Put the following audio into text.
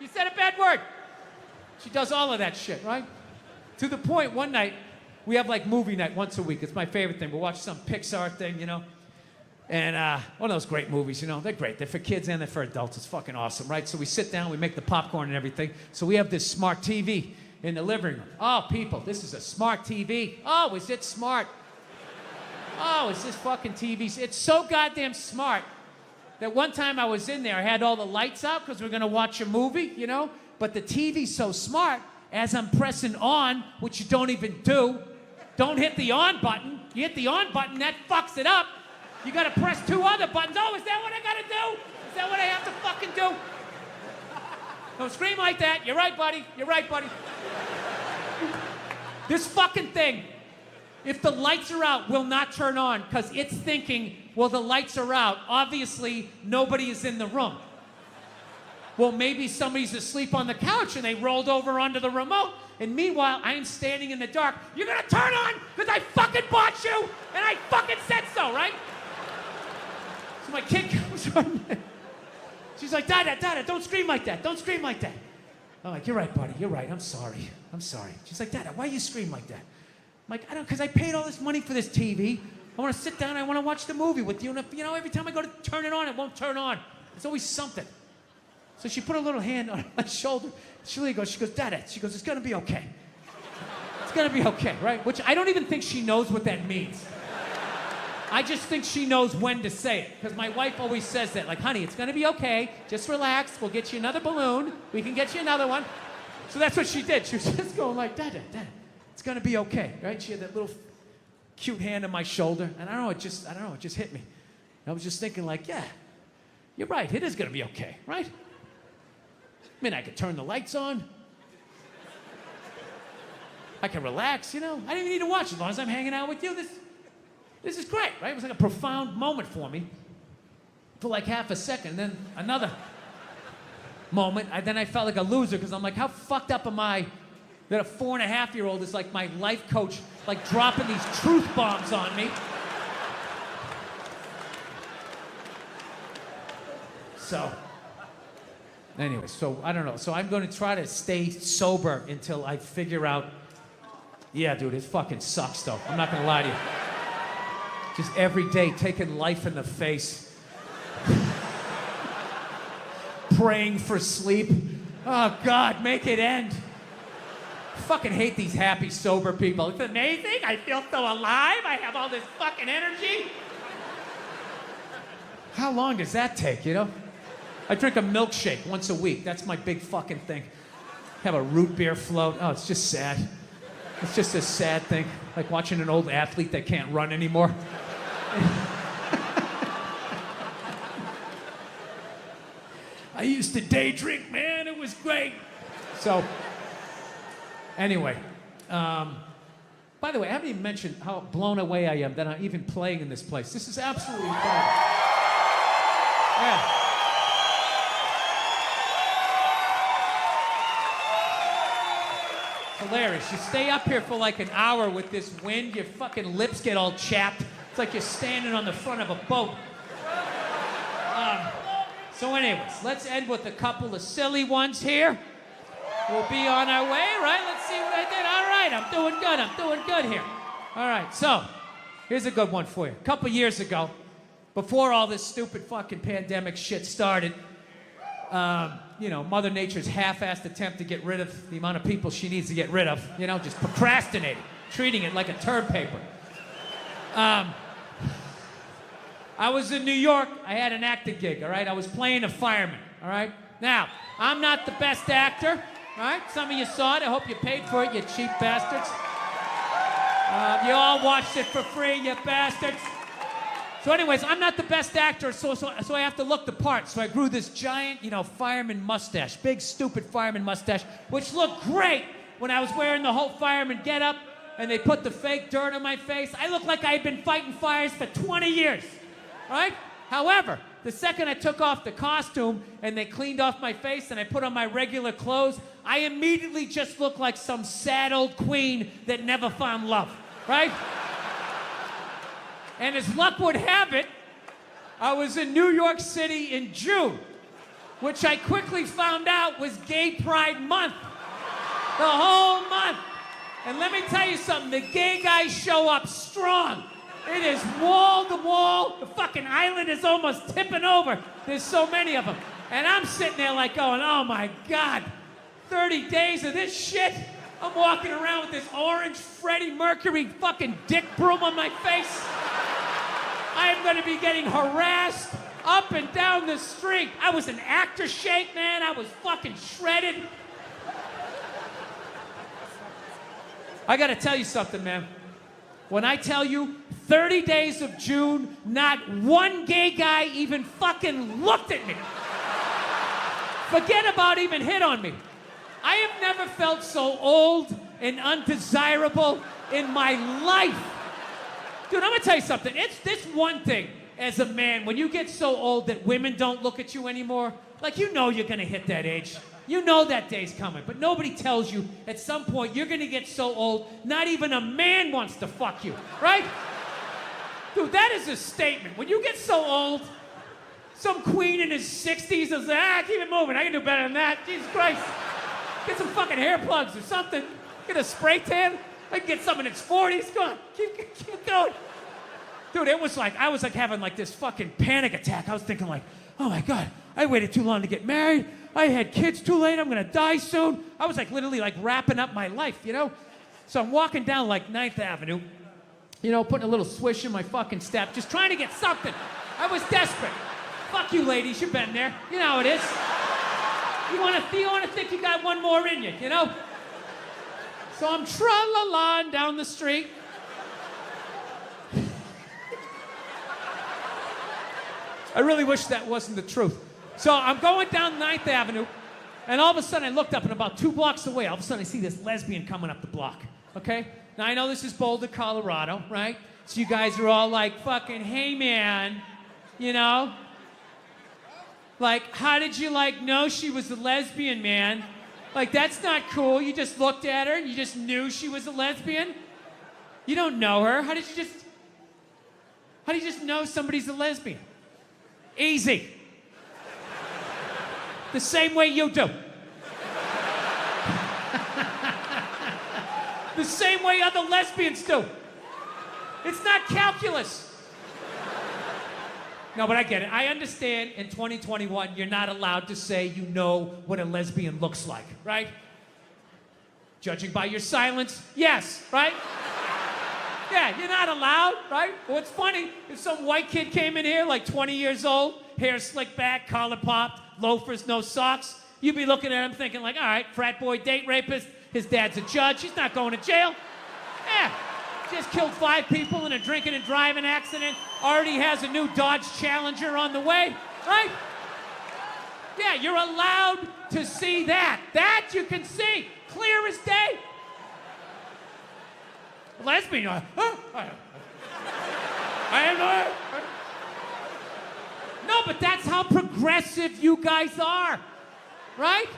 You said a bad word. She does all of that shit, right? To the point, one night, we have like movie night once a week. It's my favorite thing. We'll watch some Pixar thing, you know? And one of those great movies, you know? They're great. They're for kids and they're for adults. It's fucking awesome, right? So we sit down, we make the popcorn and everything. So we have this smart TV in the living room. Oh, people, this is a smart TV. Oh, is it smart? Oh, is this fucking TV? It's so goddamn smart that one time I was in there, I had all the lights out because we're gonna watch a movie, you know? But the TV's so smart, as I'm pressing on, which you don't even do, don't hit the on button. You hit the on button, that fucks it up. You gotta press 2 other buttons. Oh, is that what I gotta do? Is that what I have to fucking do? Don't scream like that. You're right, buddy. You're right, buddy. This fucking thing, if the lights are out, will not turn on because it's thinking, well, the lights are out. Obviously, nobody is in the room. Well, maybe somebody's asleep on the couch and they rolled over onto the remote. And meanwhile, I'm standing in the dark. You're gonna turn on because I fucking bought you and I fucking said so, right? So my kid comes on. She's like, Dada, don't scream like that. Don't scream like that. I'm like, you're right, buddy. You're right. I'm sorry. I'm sorry. She's like, Dada, why you scream like that? I'm like, I don't, because I paid all this money for this TV. I want to sit down. I want to watch the movie with you. And if, you know, every time I go to turn it on, it won't turn on. There's always something. So she put a little hand on my shoulder. She goes, Dada, she goes, it's going to be okay. It's going to be okay, right? Which I don't even think she knows what that means. I just think she knows when to say it. Because my wife always says that. Like, honey, it's going to be okay. Just relax. We'll get you another balloon. We can get you another one. So that's what she did. She was just going like, Dada, it's going to be okay, right? She had that little cute hand on my shoulder. And I don't know, it just hit me. And I was just thinking like, yeah, you're right. It is going to be okay, right? I mean, I could turn the lights on. I can relax, you know? I didn't even need to watch as long as I'm hanging out with you. This is great, right? It was like a profound moment for me for like half a second. Then another moment, then I felt like a loser because I'm like, how fucked up am I that a 4.5-year-old is like my life coach, like dropping these truth bombs on me? So, anyway, so I don't know. So I'm going to try to stay sober until I figure out, yeah, dude, it fucking sucks though. I'm not going to lie to you. Just every day taking life in the face. Praying for sleep. Oh, God, make it end. I fucking hate these happy, sober people. It's amazing. I feel so alive. I have all this fucking energy. How long does that take, you know? I drink a milkshake once a week. That's my big fucking thing. Have a root beer float. Oh, it's just sad. It's just a sad thing. Like watching an old athlete that can't run anymore. I used to day drink, man. It was great. So, anyway. By the way, I haven't even mentioned how blown away I am that I'm even playing in this place. This is absolutely fun. Yeah. Hilarious. You stay up here for like an hour with this wind, your fucking lips get all chapped. It's like you're standing on the front of a boat. So anyways, let's end with a couple of silly ones here. We'll be on our way, right? Let's see what I did. All right, I'm doing good here. All right, so here's a good one for you. A couple years ago, before all this stupid fucking pandemic shit started, you know, Mother Nature's half-assed attempt to get rid of the amount of people she needs to get rid of, you know, just procrastinating, treating it like a term paper. I was in New York. I had an acting gig, all right? I was playing a fireman, all right? Now, I'm not the best actor, all right? Some of you saw it. I hope you paid for it, you cheap bastards. You all watched it for free, you bastards. So anyways, I'm not the best actor, so I have to look the part. So I grew this giant, you know, fireman mustache, big, stupid fireman mustache, which looked great when I was wearing the whole fireman getup, and they put the fake dirt on my face. I looked like I had been fighting fires for 20 years, right? However, the second I took off the costume and they cleaned off my face and I put on my regular clothes, I immediately just looked like some sad old queen that never found love, right? And as luck would have it, I was in New York City in June. which I quickly found out was Gay Pride Month. The whole month. And let me tell you something, the gay guys show up strong. It is wall to wall. The fucking island is almost tipping over. There's so many of them. And I'm sitting there like going, oh my God, 30 days of this shit? I'm walking around with this orange Freddie Mercury fucking dick broom on my face. I am gonna be getting harassed up and down the street. I was an actor shake, man. I was fucking shredded. I gotta tell you something, man. When I tell you 30 days of June, not one gay guy even fucking looked at me. Forget about even hit on me. I have never felt so old and undesirable in my life. Dude, I'm gonna tell you something. It's this one thing as a man, when you get so old that women don't look at you anymore, like you know you're gonna hit that age. You know that day's coming, but nobody tells you at some point you're gonna get so old, not even a man wants to fuck you, right? Dude, that is a statement. When you get so old, some queen in his 60s is like, keep it moving, I can do better than that, Jesus Christ. Get some fucking hair plugs or something. Get a spray tan. I can get some in its 40s, come on, keep going. Dude, it was like, I was like having like this fucking panic attack. I was thinking like, oh my God, I waited too long to get married. I had kids too late, I'm gonna die soon. I was like literally like wrapping up my life, you know? So I'm walking down like 9th Avenue, you know, putting a little swish in my fucking step, just trying to get something. I was desperate. Fuck you ladies, you've been there. You know how it is. You wanna think you got one more in you, you know? So I'm tra-la-la down the street. I really wish that wasn't the truth. So I'm going down 9th Avenue, and all of a sudden I looked up, and about 2 blocks away, all of a sudden I see this lesbian coming up the block, okay? Now I know this is Boulder, Colorado, right? So you guys are all like, fucking, hey man, you know? Like, how did you like know she was a lesbian, man? Like, that's not cool. You just looked at her, you just knew she was a lesbian? You don't know her. How do you just know somebody's a lesbian? Easy. The same way you do. The same way other lesbians do. It's not calculus. No, but I get it. I understand in 2021, you're not allowed to say you know what a lesbian looks like, right? Judging by your silence, yes, right? Yeah, you're not allowed, right? Well, it's funny, if some white kid came in here, like 20 years old, hair slicked back, collar popped, loafers, no socks, you'd be looking at him thinking like, all right, frat boy, date rapist, his dad's a judge, he's not going to jail. Yeah, just killed 5 people in a drinking and driving accident, already has a new Dodge Challenger on the way, right? Yeah, you're allowed to see that. That you can see, clear as day. Lesbian, I am not. No, but that's how progressive you guys are, right?